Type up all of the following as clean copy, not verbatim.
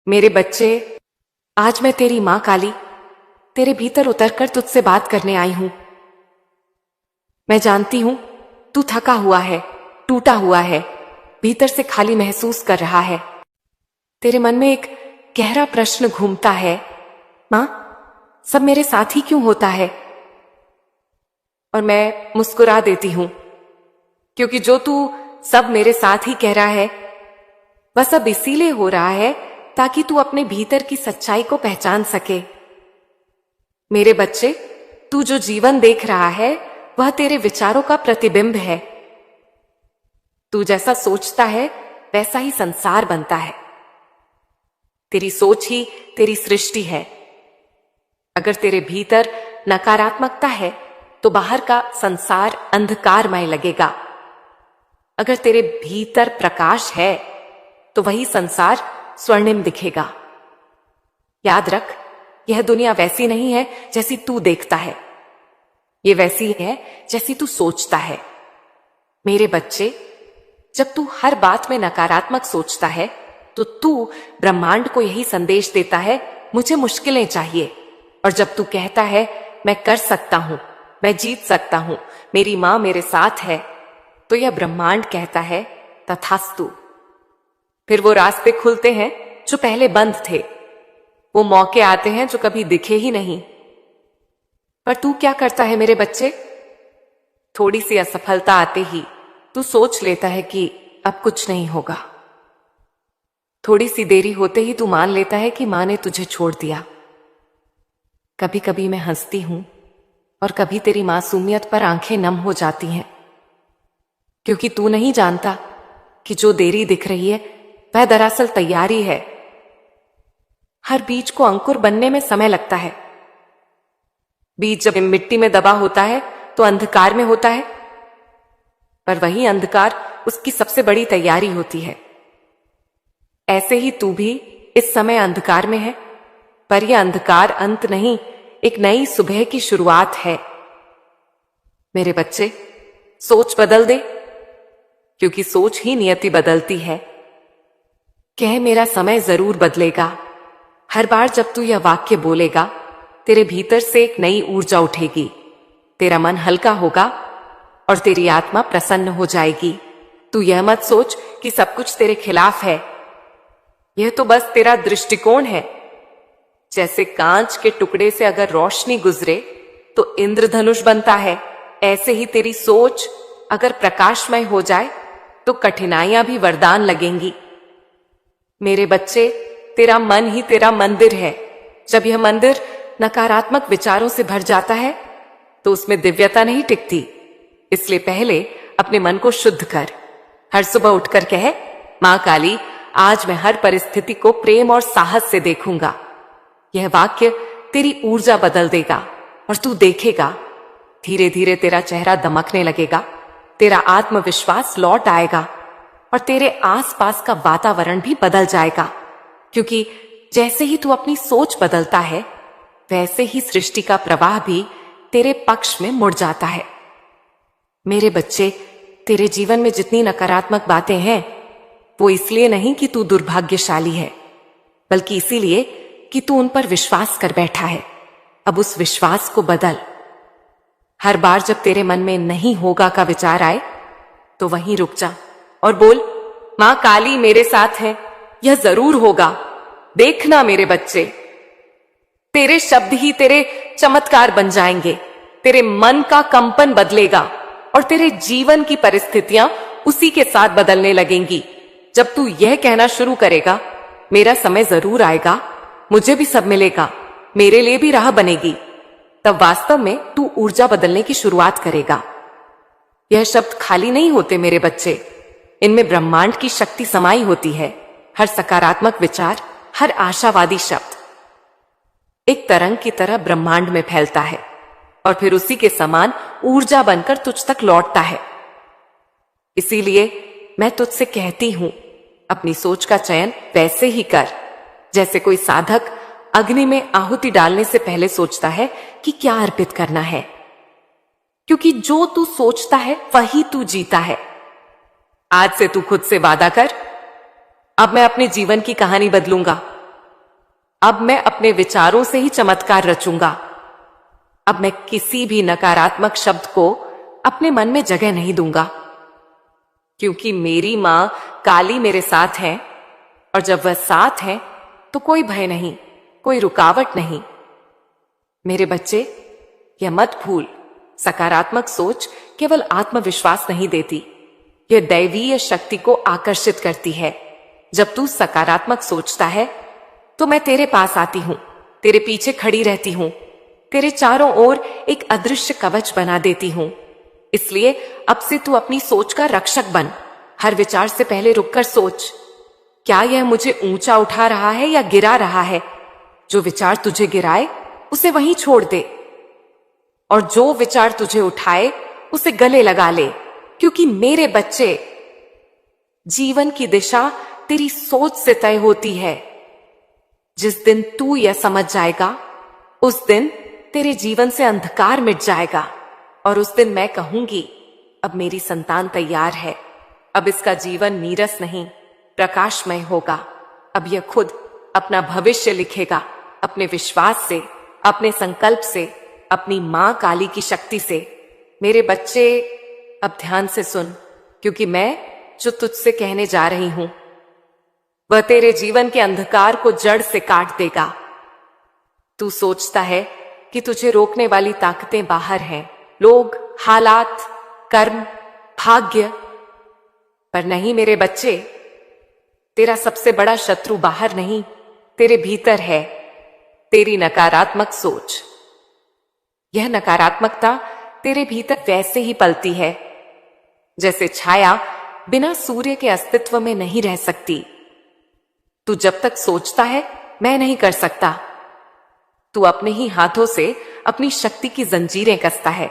मेरे बच्चे, आज मैं तेरी मां काली तेरे भीतर उतरकर तुझसे बात करने आई हूं। मैं जानती हूं तू थका हुआ है, टूटा हुआ है, भीतर से खाली महसूस कर रहा है। तेरे मन में एक गहरा प्रश्न घूमता है, मां, सब मेरे साथ ही क्यों होता है? और मैं मुस्कुरा देती हूं, क्योंकि जो तू सब मेरे साथ ही कह रहा है वह सब इसीलिए हो रहा है ताकि तू अपने भीतर की सच्चाई को पहचान सके। मेरे बच्चे, तू जो जीवन देख रहा है वह तेरे विचारों का प्रतिबिंब है। तू जैसा सोचता है वैसा ही संसार बनता है। तेरी सोच ही तेरी सृष्टि है। अगर तेरे भीतर नकारात्मकता है तो बाहर का संसार अंधकारमय लगेगा। अगर तेरे भीतर प्रकाश है तो वही संसार स्वर्णिम दिखेगा। याद रख, यह दुनिया वैसी नहीं है जैसी तू देखता है, ये वैसी है जैसी तू सोचता है। मेरे बच्चे, जब तू हर बात में नकारात्मक सोचता है तो तू ब्रह्मांड को यही संदेश देता है, मुझे मुश्किलें चाहिए। और जब तू कहता है मैं कर सकता हूं, मैं जीत सकता हूं, मेरी मां मेरे साथ है, तो यह ब्रह्मांड कहता है तथास्तु। फिर वो रास्ते खुलते हैं जो पहले बंद थे, वो मौके आते हैं जो कभी दिखे ही नहीं। पर तू क्या करता है मेरे बच्चे? थोड़ी सी असफलता आते ही तू सोच लेता है कि अब कुछ नहीं होगा। थोड़ी सी देरी होते ही तू मान लेता है कि मां ने तुझे छोड़ दिया। कभी कभी मैं हंसती हूं और कभी तेरी मासूमियत पर आंखें नम हो जाती हैं, क्योंकि तू नहीं जानता कि जो देरी दिख रही है वह दरअसल तैयारी है। हर बीज को अंकुर बनने में समय लगता है। बीज जब मिट्टी में दबा होता है तो अंधकार में होता है, पर वही अंधकार उसकी सबसे बड़ी तैयारी होती है। ऐसे ही तू भी इस समय अंधकार में है, पर यह अंधकार अंत नहीं, एक नई सुबह की शुरुआत है। मेरे बच्चे, सोच बदल दे, क्योंकि सोच ही नियति बदलती है। कह मेरा समय जरूर बदलेगा। हर बार जब तू यह वाक्य बोलेगा तेरे भीतर से एक नई ऊर्जा उठेगी, तेरा मन हल्का होगा और तेरी आत्मा प्रसन्न हो जाएगी। तू यह मत सोच कि सब कुछ तेरे खिलाफ है, यह तो बस तेरा दृष्टिकोण है। जैसे कांच के टुकड़े से अगर रोशनी गुजरे तो इंद्रधनुष बनता है, ऐसे ही तेरी सोच अगर प्रकाशमय हो जाए तो कठिनाइयां भी वरदान लगेंगी। मेरे बच्चे, तेरा मन ही तेरा मंदिर है। जब यह मंदिर नकारात्मक विचारों से भर जाता है तो उसमें दिव्यता नहीं टिकती। इसलिए पहले अपने मन को शुद्ध कर। हर सुबह उठकर कह, मां काली, आज मैं हर परिस्थिति को प्रेम और साहस से देखूंगा। यह वाक्य तेरी ऊर्जा बदल देगा और तू देखेगा धीरे धीरे तेरा चेहरा दमकने लगेगा, तेरा आत्मविश्वास लौट आएगा और तेरे आसपास का वातावरण भी बदल जाएगा। क्योंकि जैसे ही तू अपनी सोच बदलता है वैसे ही सृष्टि का प्रवाह भी तेरे पक्ष में मुड़ जाता है। मेरे बच्चे, तेरे जीवन में जितनी नकारात्मक बातें हैं वो इसलिए नहीं कि तू दुर्भाग्यशाली है, बल्कि इसीलिए कि तू उन पर विश्वास कर बैठा है। अब उस विश्वास को बदल। हर बार जब तेरे मन में नहीं होगा का विचार आए तो वहीं रुक जा और बोल, मां काली मेरे साथ है, यह जरूर होगा। देखना मेरे बच्चे, तेरे शब्द ही तेरे चमत्कार बन जाएंगे। तेरे मन का कंपन बदलेगा और तेरे जीवन की परिस्थितियां उसी के साथ बदलने लगेंगी। जब तू यह कहना शुरू करेगा, मेरा समय जरूर आएगा, मुझे भी सब मिलेगा, मेरे लिए भी राह बनेगी, तब वास्तव में तू ऊर्जा बदलने की शुरुआत करेगा। यह शब्द खाली नहीं होते मेरे बच्चे, इनमें ब्रह्मांड की शक्ति समाई होती है। हर सकारात्मक विचार, हर आशावादी शब्द एक तरंग की तरह ब्रह्मांड में फैलता है और फिर उसी के समान ऊर्जा बनकर तुझ तक लौटता है। इसीलिए मैं तुझसे कहती हूं, अपनी सोच का चयन वैसे ही कर जैसे कोई साधक अग्नि में आहुति डालने से पहले सोचता है कि क्या अर्पित करना है। क्योंकि जो तू सोचता है वही तू जीता है। आज से तू खुद से वादा कर, अब मैं अपने जीवन की कहानी बदलूंगा, अब मैं अपने विचारों से ही चमत्कार रचूंगा। अब मैं किसी भी नकारात्मक शब्द को अपने मन में जगह नहीं दूंगा, क्योंकि मेरी मां काली मेरे साथ है, और जब वह साथ है तो कोई भय नहीं, कोई रुकावट नहीं। मेरे बच्चे, यह मत भूल, सकारात्मक सोच केवल आत्मविश्वास नहीं देती, यह दैवीय शक्ति को आकर्षित करती है। जब तू सकारात्मक सोचता है तो मैं तेरे पास आती हूं, तेरे पीछे खड़ी रहती हूं, तेरे चारों ओर एक अदृश्य कवच बना देती हूं। इसलिए अब से तू अपनी सोच का रक्षक बन। हर विचार से पहले रुककर सोच, क्या यह ऊंचा ऊंचा उठा रहा है या गिरा रहा है? जो विचार तुझे गिराए उसे वहीं छोड़ दे, और जो विचार तुझे उठाए उसे गले लगा ले, क्योंकि मेरे बच्चे, जीवन की दिशा तेरी सोच से तय होती है। जिस दिन तू यह समझ जाएगा, उस दिन तेरे जीवन से अंधकार मिट जाएगा, और उस दिन मैं कहूंगी, अब मेरी संतान तैयार है। अब इसका जीवन नीरस नहीं, प्रकाशमय होगा। अब यह खुद अपना भविष्य लिखेगा, अपने विश्वास से, अपने संकल्प से, अपनी मां काली की शक्ति से। मेरे बच्चे, अब ध्यान से सुन, क्योंकि मैं जो तुझसे कहने जा रही हूं वह तेरे जीवन के अंधकार को जड़ से काट देगा। तू सोचता है कि तुझे रोकने वाली ताकतें बाहर हैं, लोग, हालात, कर्म, भाग्य, पर नहीं मेरे बच्चे, तेरा सबसे बड़ा शत्रु बाहर नहीं, तेरे भीतर है, तेरी नकारात्मक सोच। यह नकारात्मकता तेरे भीतर वैसे ही पलती है जैसे छाया बिना सूर्य के अस्तित्व में नहीं रह सकती। तू जब तक सोचता है मैं नहीं कर सकता, तू अपने ही हाथों से अपनी शक्ति की जंजीरें कसता है।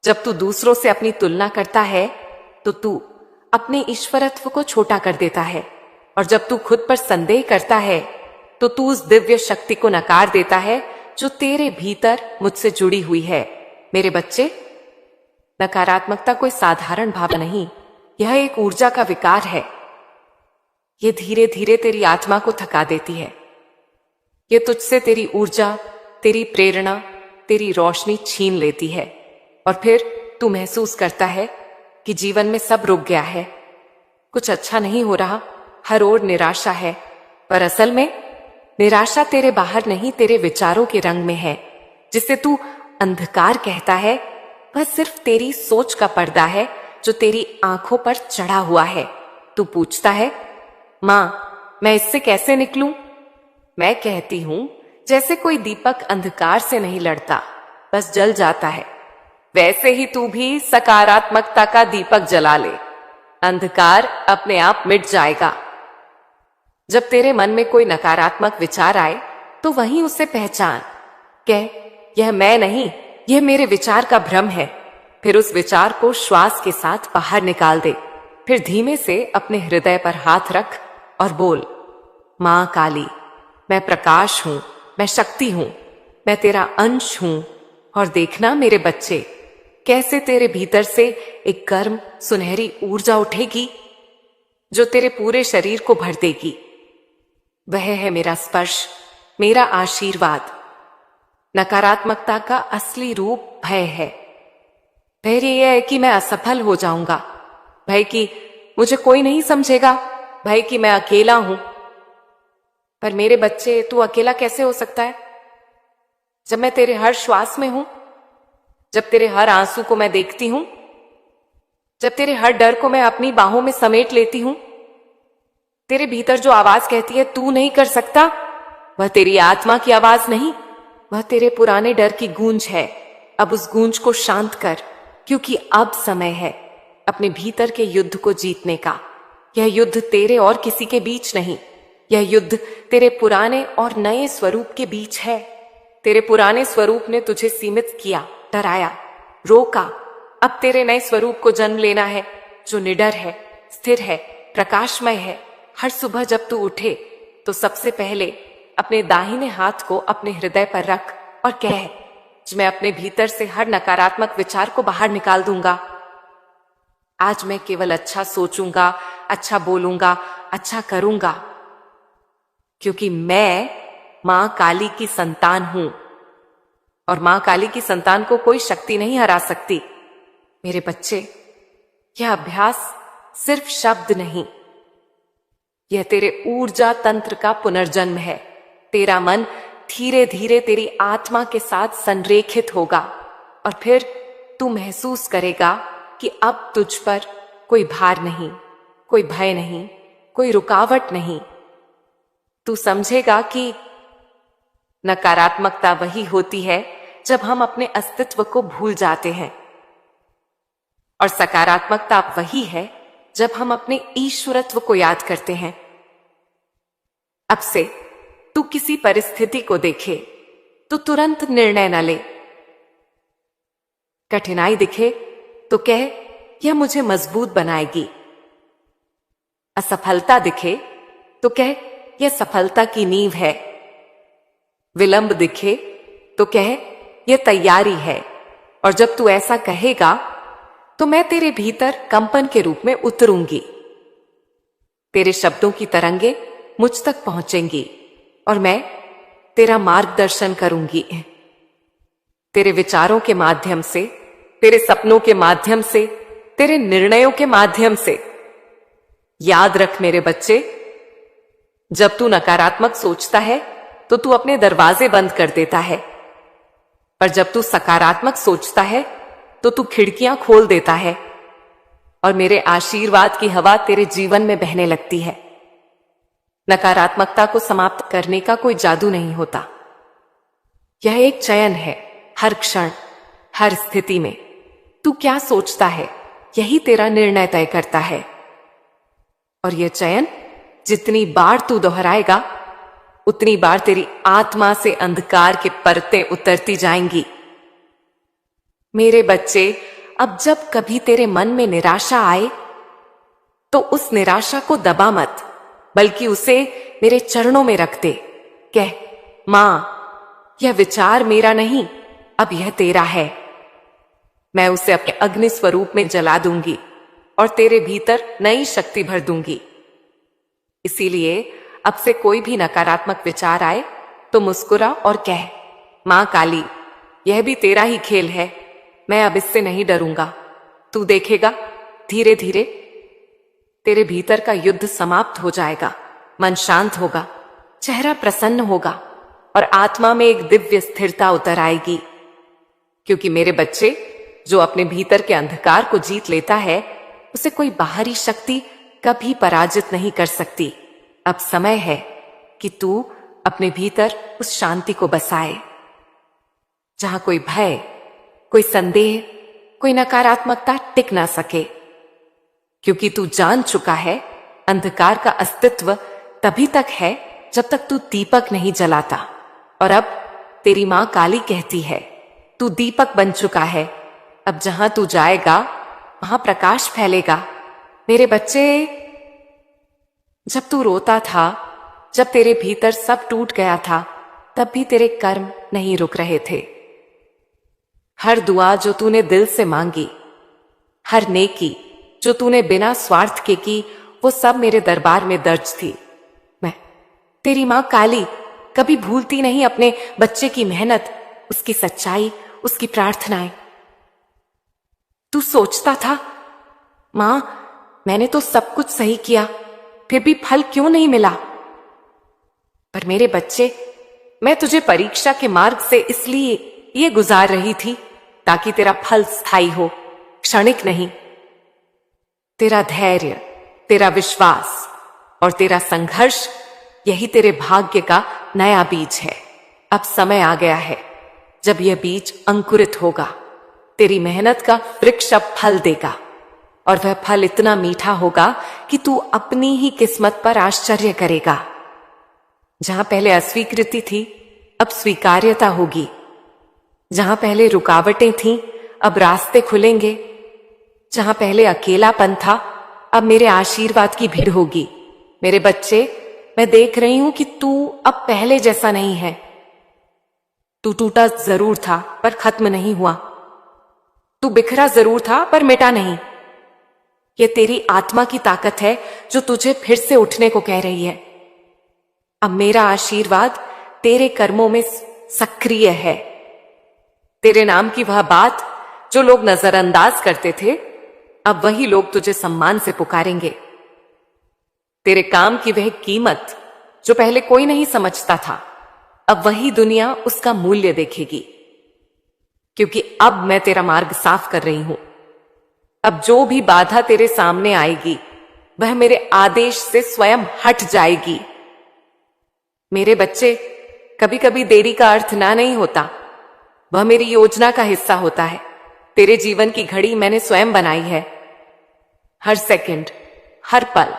जब तू दूसरों से अपनी तुलना करता है तो तू अपने ईश्वरत्व को छोटा कर देता है, और जब तू खुद पर संदेह करता है तो तू उस दिव्य शक्ति को नकार देता है जो तेरे भीतर मुझसे जुड़ी हुई है। मेरे बच्चे, नकारात्मकता कोई साधारण भाव नहीं, यह एक ऊर्जा का विकार है। यह धीरे धीरे तेरी आत्मा को थका देती है। यह तुझसे तेरी ऊर्जा, तेरी प्रेरणा, तेरी रोशनी छीन लेती है, और फिर तू महसूस करता है कि जीवन में सब रुक गया है, कुछ अच्छा नहीं हो रहा, हर ओर निराशा है। पर असल में निराशा तेरे बाहर नहीं, तेरे विचारों के रंग में है। जिसे तू अंधकार कहता है वह सिर्फ तेरी सोच का पर्दा है जो तेरी आंखों पर चढ़ा हुआ है। तू पूछता है, मां, मैं इससे कैसे निकलूं? मैं कहती हूं, जैसे कोई दीपक अंधकार से नहीं लड़ता, बस जल जाता है, वैसे ही तू भी सकारात्मकता का दीपक जला ले, अंधकार अपने आप मिट जाएगा। जब तेरे मन में कोई नकारात्मक विचार आए तो वहीं उसे पहचान, कह, यह मैं नहीं, यह मेरे विचार का भ्रम है। फिर उस विचार को श्वास के साथ बाहर निकाल दे। फिर धीमे से अपने हृदय पर हाथ रख और बोल, मां काली, मैं प्रकाश हूं, मैं शक्ति हूं, मैं तेरा अंश हूं। और देखना मेरे बच्चे, कैसे तेरे भीतर से एक गर्म सुनहरी ऊर्जा उठेगी जो तेरे पूरे शरीर को भर देगी। वह है मेरा स्पर्श, मेरा आशीर्वाद। नकारात्मकता का असली रूप भय है। भय यह है कि मैं असफल हो जाऊंगा, भय कि मुझे कोई नहीं समझेगा, भय कि मैं अकेला हूं। पर मेरे बच्चे, तू अकेला कैसे हो सकता है जब मैं तेरे हर श्वास में हूं, जब तेरे हर आंसू को मैं देखती हूं, जब तेरे हर डर को मैं अपनी बाहों में समेट लेती हूं। तेरे भीतर जो आवाज कहती है तू नहीं कर सकता, वह तेरी आत्मा की आवाज नहीं, वह तेरे पुराने डर की गूंज है। अब उस गूंज को शांत कर, क्योंकि अब समय है अपने भीतर के युद्ध को जीतने का। यह युद्ध तेरे और किसी के बीच नहीं, यह युद्ध तेरे पुराने और नए स्वरूप के बीच है। तेरे पुराने स्वरूप ने तुझे सीमित किया, डराया, रोका। अब तेरे नए स्वरूप को जन्म लेना है जो निडर है, स्थिर है, प्रकाशमय है। हर सुबह जब तू उठे तो सबसे पहले अपने दाहिने हाथ को अपने हृदय पर रख और कह, मैं अपने भीतर से हर नकारात्मक विचार को बाहर निकाल दूंगा। आज मैं केवल अच्छा सोचूंगा, अच्छा बोलूंगा, अच्छा करूंगा, क्योंकि मैं मां काली की संतान हूं और मां काली की संतान को कोई शक्ति नहीं हरा सकती। मेरे बच्चे, यह अभ्यास सिर्फ शब्द नहीं, यह तेरे ऊर्जा तंत्र का पुनर्जन्म है। तेरा मन धीरे धीरे तेरी आत्मा के साथ संरेखित होगा और फिर तू महसूस करेगा कि अब तुझ पर कोई भार नहीं, कोई भय नहीं, कोई रुकावट नहीं। तू समझेगा कि नकारात्मकता वही होती है जब हम अपने अस्तित्व को भूल जाते हैं और सकारात्मकता वही है जब हम अपने ईश्वरत्व को याद करते हैं। अब से तू किसी परिस्थिति को देखे तो तुरंत निर्णय न ले। कठिनाई दिखे तो कह, यह मुझे मजबूत बनाएगी। असफलता दिखे तो कह, यह सफलता की नींव है। विलंब दिखे तो कह, यह तैयारी है। और जब तू ऐसा कहेगा तो मैं तेरे भीतर कंपन के रूप में उतरूंगी। तेरे शब्दों की तरंगे मुझ तक पहुंचेंगी और मैं तेरा मार्गदर्शन करूंगी। तेरे विचारों के माध्यम से, तेरे सपनों के माध्यम से, तेरे निर्णयों के माध्यम से। याद रख मेरे बच्चे, जब तू नकारात्मक सोचता है तो तू अपने दरवाजे बंद कर देता है, पर जब तू सकारात्मक सोचता है तो तू खिड़कियां खोल देता है और मेरे आशीर्वाद की हवा तेरे जीवन में बहने लगती है। नकारात्मकता को समाप्त करने का कोई जादू नहीं होता। यह एक चयन है। हर क्षण, हर स्थिति में तू क्या सोचता है, यही तेरा निर्णय तय करता है। और यह चयन जितनी बार तू दोहराएगा, उतनी बार तेरी आत्मा से अंधकार के परतें उतरती जाएंगी। मेरे बच्चे, अब जब कभी तेरे मन में निराशा आए तो उस निराशा को दबा मत, बल्कि उसे मेरे चरणों में रख दे। कह, मां, यह विचार मेरा नहीं, अब यह तेरा है। मैं उसे अपने अग्नि स्वरूप में जला दूंगी और तेरे भीतर नई शक्ति भर दूंगी। इसीलिए अब से कोई भी नकारात्मक विचार आए तो मुस्कुरा और कह, मां काली, यह भी तेरा ही खेल है, मैं अब इससे नहीं डरूंगा। तू देखेगा, धीरे धीरे तेरे भीतर का युद्ध समाप्त हो जाएगा। मन शांत होगा, चेहरा प्रसन्न होगा और आत्मा में एक दिव्य स्थिरता उतर आएगी। क्योंकि मेरे बच्चे, जो अपने भीतर के अंधकार को जीत लेता है, उसे कोई बाहरी शक्ति कभी पराजित नहीं कर सकती। अब समय है कि तू अपने भीतर उस शांति को बसाए, जहां कोई भय, कोई संदेह, कोई नकारात्मकता टिक ना सके। क्योंकि तू जान चुका है, अंधकार का अस्तित्व तभी तक है जब तक तू दीपक नहीं जलाता। और अब तेरी मां काली कहती है, तू दीपक बन चुका है। अब जहां तू जाएगा वहां प्रकाश फैलेगा। मेरे बच्चे, जब तू रोता था, जब तेरे भीतर सब टूट गया था, तब भी तेरे कर्म नहीं रुक रहे थे। हर दुआ जो तूने दिल से मांगी, हर नेकी जो तूने बिना स्वार्थ के की, वो सब मेरे दरबार में दर्ज थी। मैं, तेरी मां काली, कभी भूलती नहीं अपने बच्चे की मेहनत, उसकी सच्चाई, उसकी प्रार्थनाएं। तू सोचता था, मां, मैंने तो सब कुछ सही किया, फिर भी फल क्यों नहीं मिला? पर मेरे बच्चे, मैं तुझे परीक्षा के मार्ग से इसलिए ये गुजार रही थी ताकि तेरा फल स्थायी हो, क्षणिक नहीं। तेरा धैर्य, तेरा विश्वास और तेरा संघर्ष, यही तेरे भाग्य का नया बीज है। अब समय आ गया है जब यह बीज अंकुरित होगा। तेरी मेहनत का वृक्ष अब फल देगा और वह फल इतना मीठा होगा कि तू अपनी ही किस्मत पर आश्चर्य करेगा। जहां पहले अस्वीकृति थी, अब स्वीकार्यता होगी। जहां पहले रुकावटें थीं, अब रास्ते खुलेंगे। जहां पहले अकेलापन था, अब मेरे आशीर्वाद की भीड़ होगी। मेरे बच्चे, मैं देख रही हूं कि तू अब पहले जैसा नहीं है। तू टूटा जरूर था पर खत्म नहीं हुआ। तू बिखरा जरूर था पर मिटा नहीं। यह तेरी आत्मा की ताकत है जो तुझे फिर से उठने को कह रही है। अब मेरा आशीर्वाद तेरे कर्मों में सक्रिय है। तेरे नाम की वह बात जो लोग नजरअंदाज करते थे, अब वही लोग तुझे सम्मान से पुकारेंगे। तेरे काम की वह कीमत जो पहले कोई नहीं समझता था, अब वही दुनिया उसका मूल्य देखेगी, क्योंकि अब मैं तेरा मार्ग साफ कर रही हूं। अब जो भी बाधा तेरे सामने आएगी वह मेरे आदेश से स्वयं हट जाएगी। मेरे बच्चे, कभी कभी देरी का अर्थ ना नहीं होता, वह मेरी योजना का हिस्सा होता है। तेरे जीवन की घड़ी मैंने स्वयं बनाई है। हर सेकंड, हर पल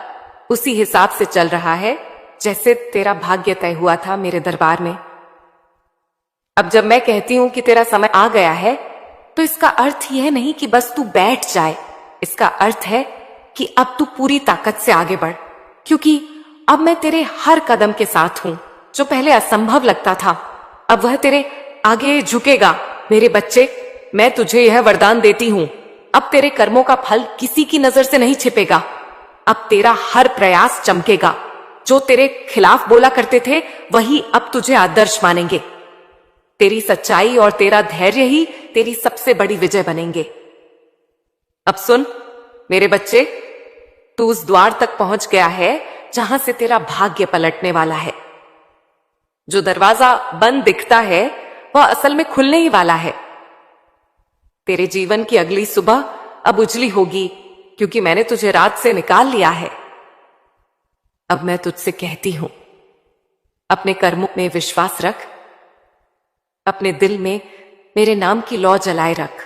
उसी हिसाब से चल रहा है जैसे तेरा भाग्य तय हुआ था मेरे दरबार में। अब जब मैं कहती हूं कि तेरा समय आ गया है, तो इसका अर्थ यह नहीं कि बस तू बैठ जाए। इसका अर्थ है कि अब तू पूरी ताकत से आगे बढ़, क्योंकि अब मैं तेरे हर कदम के साथ हूं। जो पहले असंभव लगता था, अब वह तेरे आगे झुकेगा। मेरे बच्चे, मैं तुझे यह वरदान देती हूं, अब तेरे कर्मों का फल किसी की नजर से नहीं छिपेगा। अब तेरा हर प्रयास चमकेगा। जो तेरे खिलाफ बोला करते थे, वही अब तुझे आदर्श मानेंगे। तेरी सच्चाई और तेरा धैर्य ही तेरी सबसे बड़ी विजय बनेंगे। अब सुन मेरे बच्चे, तू उस द्वार तक पहुंच गया है जहां से तेरा भाग्य पलटने वाला है। जो दरवाजा बंद दिखता है वह असल में खुलने ही वाला है। तेरे जीवन की अगली सुबह अब उजली होगी, क्योंकि मैंने तुझे रात से निकाल लिया है। अब मैं तुझसे कहती हूं, अपने कर्मों में विश्वास रख, अपने दिल में मेरे नाम की लौ जलाए रख,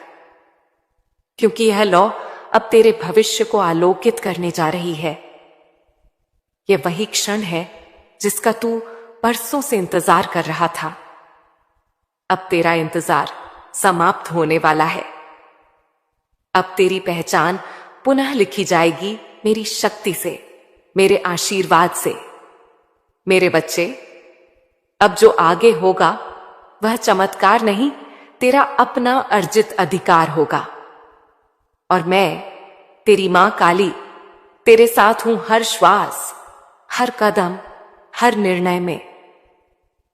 क्योंकि यह लौ अब तेरे भविष्य को आलोकित करने जा रही है। यह वही क्षण है जिसका तू बरसों से इंतजार कर रहा था। अब तेरा इंतजार समाप्त होने वाला है। अब तेरी पहचान पुनः लिखी जाएगी मेरी शक्ति से, मेरे आशीर्वाद से। मेरे बच्चे, अब जो आगे होगा वह चमत्कार नहीं, तेरा अपना अर्जित अधिकार होगा। और मैं, तेरी मां काली, तेरे साथ हूं हर श्वास, हर कदम, हर निर्णय में।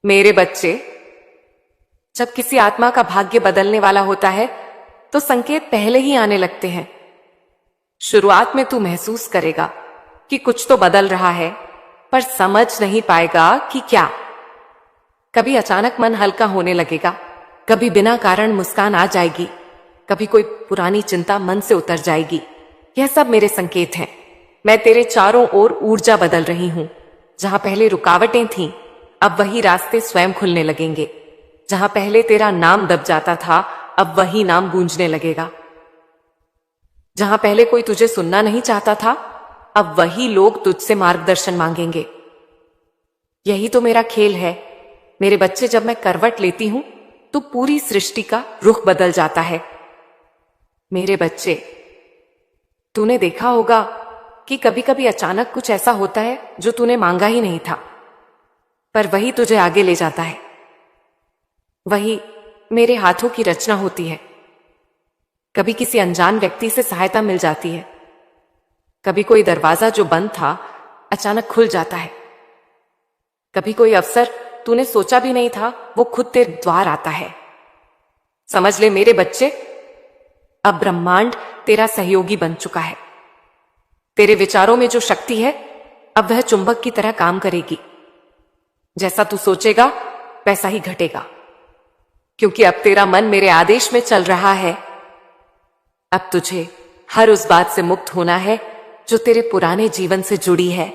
मेरे बच्चे, जब किसी आत्मा का भाग्य बदलने वाला होता है तो संकेत पहले ही आने लगते हैं। शुरुआत में तू महसूस करेगा कि कुछ तो बदल रहा है, पर समझ नहीं पाएगा कि क्या। कभी अचानक मन हल्का होने लगेगा, कभी बिना कारण मुस्कान आ जाएगी, कभी कोई पुरानी चिंता मन से उतर जाएगी। यह सब मेरे संकेत हैं। मैं तेरे चारों ओर ऊर्जा बदल रही हूं। जहां पहले रुकावटें थीं, अब वही रास्ते स्वयं खुलने लगेंगे। जहां पहले तेरा नाम दब जाता था, अब वही नाम गूंजने लगेगा। जहां पहले कोई तुझे सुनना नहीं चाहता था, अब वही लोग तुझसे मार्गदर्शन मांगेंगे। यही तो मेरा खेल है मेरे बच्चे। जब मैं करवट लेती हूं तो पूरी सृष्टि का रुख बदल जाता है। मेरे बच्चे, तूने देखा होगा कि कभी कभी अचानक कुछ ऐसा होता है जो तूने मांगा ही नहीं था, पर वही तुझे आगे ले जाता है। वही मेरे हाथों की रचना होती है। कभी किसी अनजान व्यक्ति से सहायता मिल जाती है, कभी कोई दरवाजा जो बंद था अचानक खुल जाता है, कभी कोई अवसर तूने सोचा भी नहीं था वो खुद तेरे द्वार आता है। समझ ले मेरे बच्चे, अब ब्रह्मांड तेरा सहयोगी बन चुका है। तेरे विचारों में जो शक्ति है, अब वह चुंबक की तरह काम करेगी। जैसा तू सोचेगा वैसा ही घटेगा, क्योंकि अब तेरा मन मेरे आदेश में चल रहा है। अब तुझे हर उस बात से मुक्त होना है जो तेरे पुराने जीवन से जुड़ी है।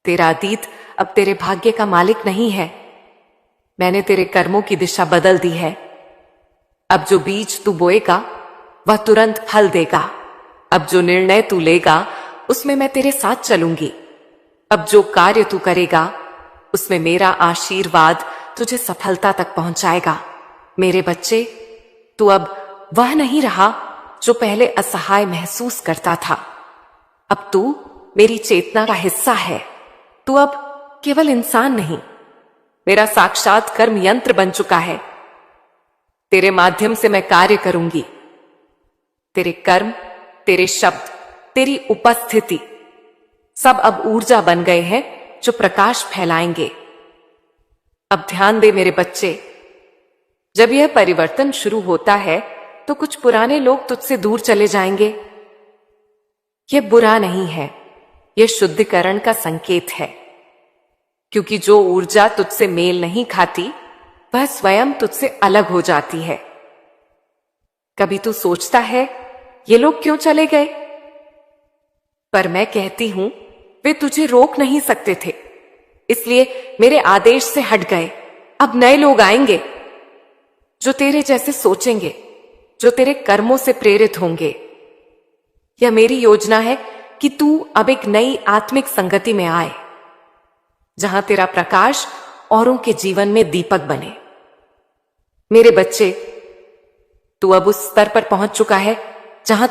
तेरा अतीत अब तेरे भाग्य का मालिक नहीं है। मैंने तेरे कर्मों की दिशा बदल दी है। अब जो बीज तू बोएगा वह तुरंत फल देगा। अब जो निर्णय तू लेगा उसमें मैं तेरे साथ चलूंगी। अब जो कार्य तू करेगा उसमें मेरा आशीर्वाद तुझे सफलता तक पहुंचाएगा। मेरे बच्चे, तू अब वह नहीं रहा जो पहले असहाय महसूस करता था। अब तू मेरी चेतना का हिस्सा है। तू अब केवल इंसान नहीं, मेरा साक्षात कर्म यंत्र बन चुका है। तेरे माध्यम से मैं कार्य करूंगी। तेरे कर्म, तेरे शब्द, तेरी उपस्थिति सब अब ऊर्जा बन गए हैं जो प्रकाश फैलाएंगे। अब ध्यान दे मेरे बच्चे, जब यह परिवर्तन शुरू होता है तो कुछ पुराने लोग तुझसे दूर चले जाएंगे। यह बुरा नहीं है, यह शुद्धिकरण का संकेत है, क्योंकि जो ऊर्जा तुझसे मेल नहीं खाती वह स्वयं तुझसे अलग हो जाती है। कभी तू सोचता है ये लोग क्यों चले गए? पर मैं कहती हूं वे तुझे रोक नहीं सकते थे, इसलिए मेरे आदेश से हट गए। अब नए लोग आएंगे जो तेरे जैसे सोचेंगे, जो तेरे कर्मों से प्रेरित होंगे। यह मेरी योजना है कि तू अब एक नई आत्मिक संगति में आए, जहां तेरा प्रकाश औरों के जीवन में दीपक बने। मेरे बच्चे, तू अब उस स्तर पर पहुंच चुका है जहां